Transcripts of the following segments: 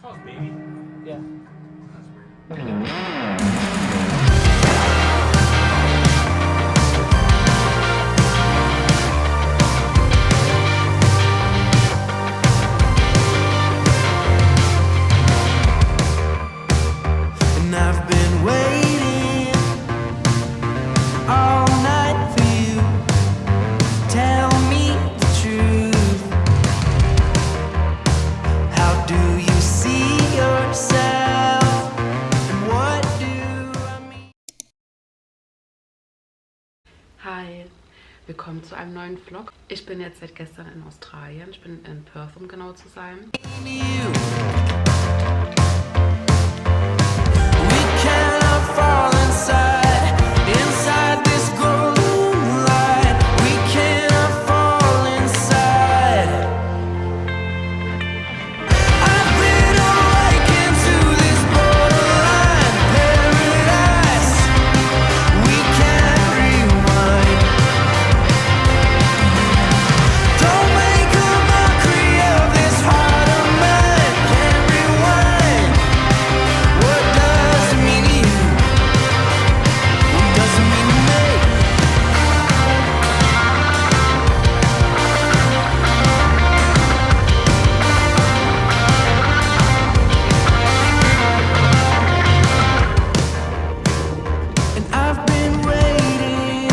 Called baby? Yeah. That's weird. And I've been waiting all night for you. Tell me the truth. How do you see yourself? And what do I mean? Hi, willkommen zu einem neuen Vlog. Ich bin jetzt seit gestern in Australien. Ich bin in Perth, um genau zu sein. You. We cannot fall inside this golden light. We cannot fall inside. I've been awakened to this borderline paradise. We can't rewind. Don't make a mockery of this heart of mine. Can't rewind. What does it mean to you? What does it mean to me? And I've been waiting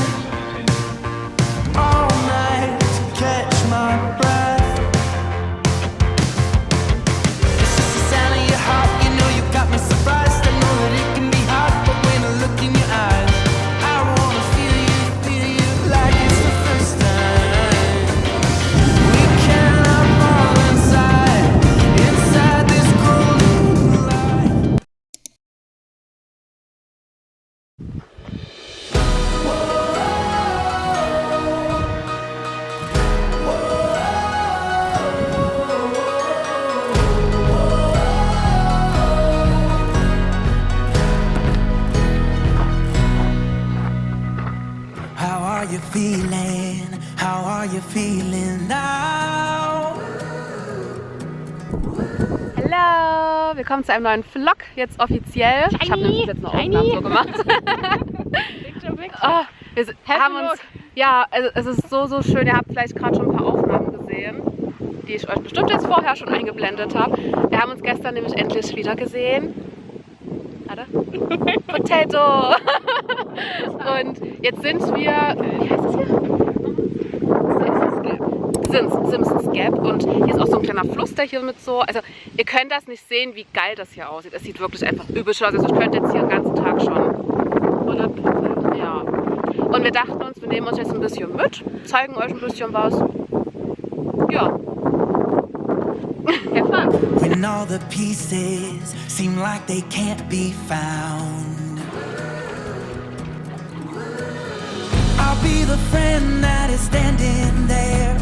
all night to catch my breath. It's just the sound of your heart, you know you got me surprised. I know that it can be hard, but when I look in your eyes, I wanna feel you like it's the first time. We cannot fall inside this golden light. How are you feeling? How are you feeling now? Hallo, willkommen zu einem neuen Vlog, jetzt offiziell. Ich habe nämlich jetzt eine Aufnahme so gemacht. Oh, haben uns, ja, also es ist so schön. Ihr habt vielleicht gerade schon ein paar Aufnahmen gesehen, die ich euch bestimmt jetzt vorher schon eingeblendet habe. Wir haben uns gestern nämlich endlich wieder gesehen. Warte. Potato! Und jetzt sind wir, wie heißt das hier? Simpsons Gap. Und hier ist auch so ein kleiner Fluss, der hier mit so, also ihr könnt das nicht sehen, wie geil das hier aussieht. Es sieht wirklich einfach übel schön aus. Also ich könnte jetzt hier den ganzen Tag schon 100%. Ja. Und wir dachten uns, wir nehmen uns jetzt ein bisschen mit, zeigen euch ein bisschen was. Ja. Have fun. When all the pieces seem like they can't be found, I'll be the friend that is standing there.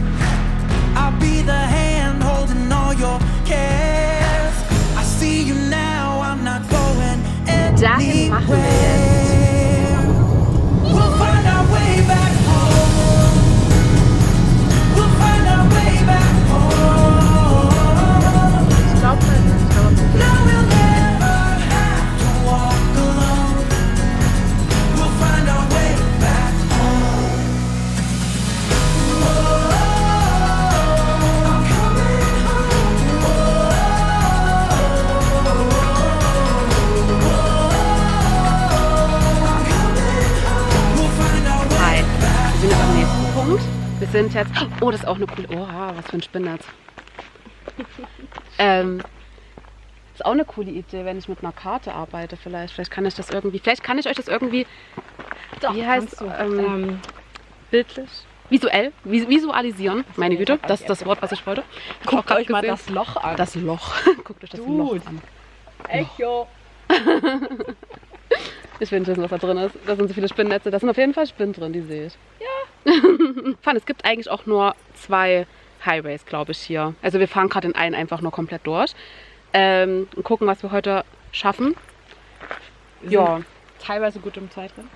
I'll be the hand holding all your cares. I see you now, I'm not going Dahin machen wir anywhere. We'll find our way back home. We'll find our way back home. Ich glaube, Now we'll never have to walk alone. We'll find our way back home. I'm coming home. I'm coming home. We'll find our way Hi, back. wir sind jetzt am nächsten Punkt. Wir sind jetzt, oh, das ist auch eine coole, oha, was für ein Spinnert. Ist auch eine coole Idee, wenn ich mit einer Karte arbeite vielleicht. Vielleicht kann ich das irgendwie, vielleicht kann ich euch das irgendwie, Doch, wie heißt kannst du. bildlich, visuell, visualisieren. Meine Güte, das ist das Wort, was ich wollte. Guckt euch mal gesehen. das Loch an. Das Loch. Guckt euch das Loch Dude. an. Echo. Ich will nicht wissen, was da drin ist. Da sind so viele Spinnennetze. Da sind auf jeden Fall Spinnen drin, die sehe ich. Ja. Fun, es gibt eigentlich auch nur 2 Highways, glaube ich, hier. Also wir fahren gerade in einen einfach nur komplett durch. Und gucken, was wir heute schaffen. Ja. Teilweise gut im Zeitrennen.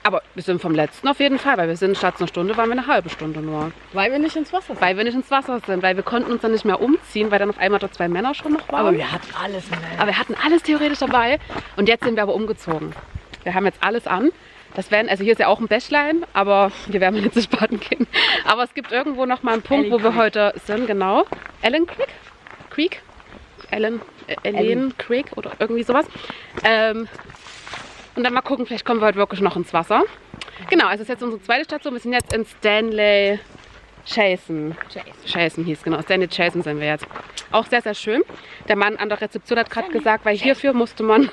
Aber wir sind vom letzten auf jeden Fall, weil wir sind statt einer Stunde waren wir eine halbe Stunde nur. Weil wir nicht ins Wasser sind. Weil wir nicht ins Wasser sind, weil wir konnten uns dann nicht mehr umziehen, weil dann auf einmal dort 2 Männer schon noch waren. Aber wir hatten alles mit. Aber wir hatten alles theoretisch dabei und jetzt sind wir aber umgezogen. Wir haben jetzt alles an. Also hier ist ja auch ein Bächlein, aber hier werden wir jetzt nicht baden gehen. Aber es gibt irgendwo noch mal einen Punkt, wo wir heute sind, genau. Ellen Creek? Ellen Creek oder irgendwie sowas. Und dann mal gucken, vielleicht kommen wir heute wirklich noch ins Wasser. Genau, also es ist jetzt unsere zweite Station. Wir sind jetzt in Stanley Chasen hieß, genau. Stanley Chasen sind wir jetzt. Auch sehr, sehr schön. Der Mann an der Rezeption hat gerade gesagt, weil hierfür musste man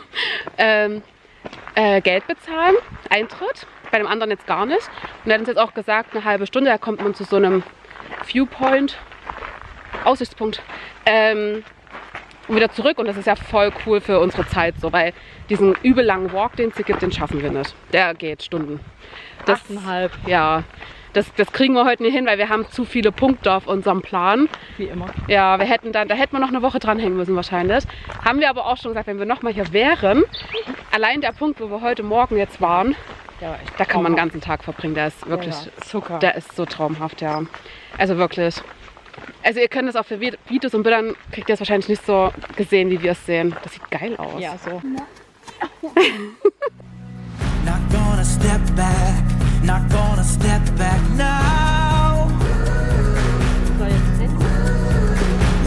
Geld bezahlen, Eintritt. Bei dem anderen jetzt gar nicht. Und er hat uns jetzt auch gesagt, eine halbe Stunde, da kommt man zu so einem Viewpoint, Aussichtspunkt, und wieder zurück. Und das ist ja voll cool für unsere Zeit, so, weil diesen übel langen Walk, den es hier gibt, den schaffen wir nicht. Der geht Stunden. 8,5. Ja, das kriegen wir heute nicht hin, weil wir haben zu viele Punkte auf unserem Plan. Wie immer. Ja, da hätten wir noch eine Woche dranhängen müssen wahrscheinlich. Haben wir aber auch schon gesagt, wenn wir nochmal hier wären, allein der Punkt, wo wir heute Morgen jetzt waren, da kann man den ganzen Tag verbringen. Der ist wirklich, Zucker. der ist so traumhaft, ja. Also wirklich. Also ihr könnt das auch für Videos und Bildern, kriegt ihr es wahrscheinlich nicht so gesehen, wie wir es sehen. Das sieht geil aus. Ja, so. Not gonna step back, not gonna step back now.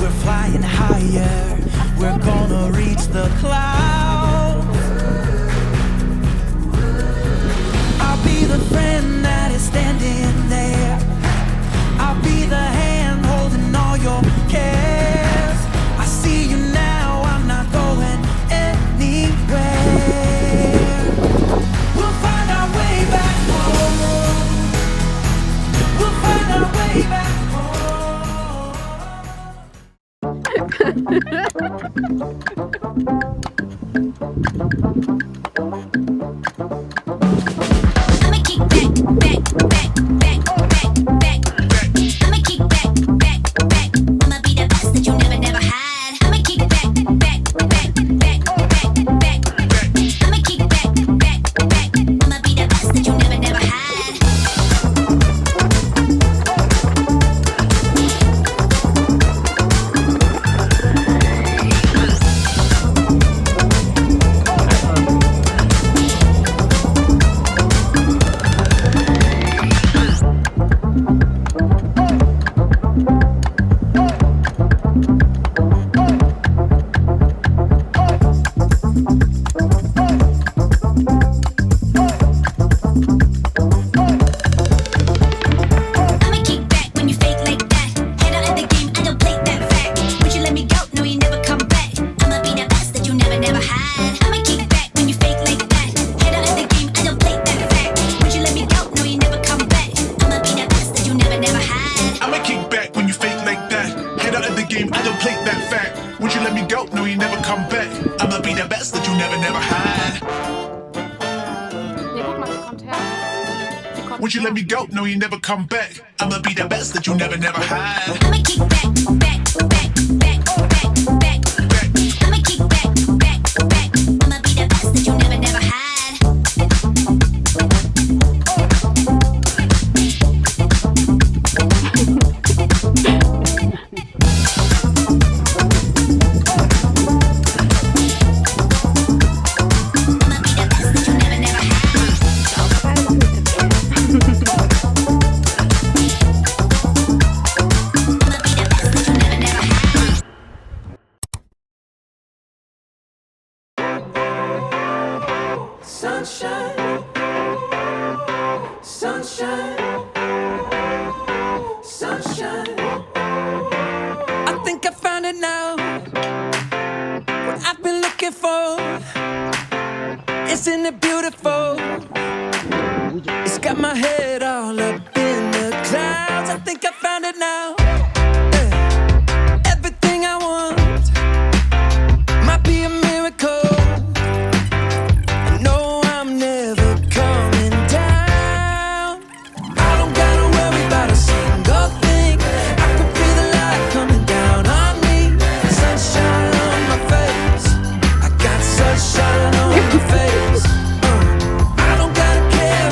We're flying higher, we're gonna reach the clouds. I'll be the friend that is standing there. I'll be the hand holding all your cares. I see you now, I'm not going anywhere. We'll find our way back home. We'll find our way back I'ma keep back, I'ma keep back. I'ma be the best that you never had. I'ma keep back. I'ma keep back. I'ma be the best that you never had. I'ma kick back when you fake like that. Head out of the game, I don't play that fact. Would you let me go? No, you never come back. I'ma be the best that you never had. I'ma kick back when you fake like that. Head out of the game, I don't play that fact. Would you let me go? No, you never come back. I'ma be the best that you never had. I'ma kick back when you fake like that. Head out of the game, I don't play that fact. Would you let me go? No, you never come back. I'ma be the best that you never had. Nee, guck mal, die kommt her. Die kommt Would you let me go? No, you never come back. I'ma be the best that you never had. I'ma kick back. I'ma kick back. I'ma be the best that you never had. I'ma be the best that you never had. I'ma be the best that you never had. sunshine, sunshine, sunshine. I think I found it now. What I've been looking for. Isn't it beautiful? It's got my head all up in the clouds. I think I found it now. Yeah. Everything I want might be a miracle. I know I'm never coming down. I don't gotta worry about a single thing. I can feel the light coming down on me. Sunshine on my face. I got sunshine on my face. I don't gotta care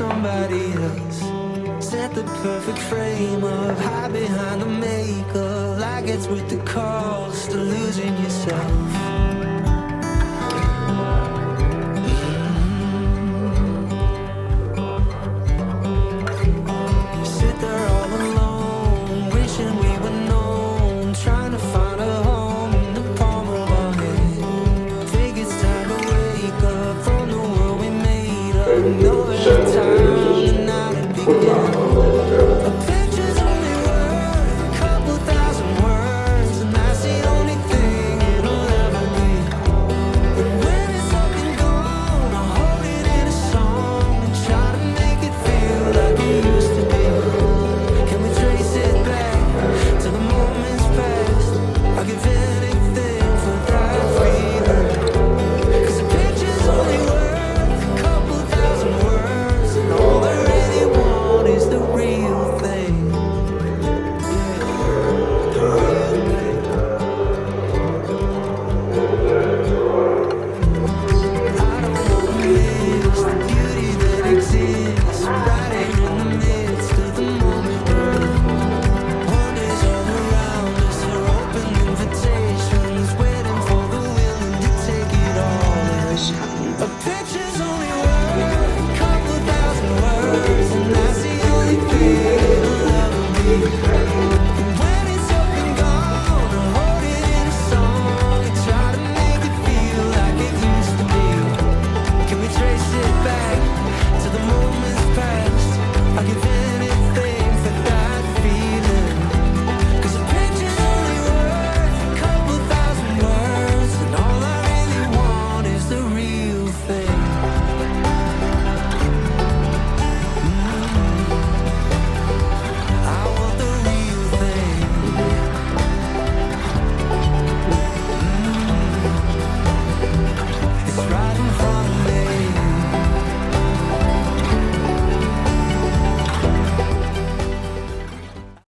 somebody else. Set the perfect frame up, hide behind the makeup, like it's with the cost of losing yourself.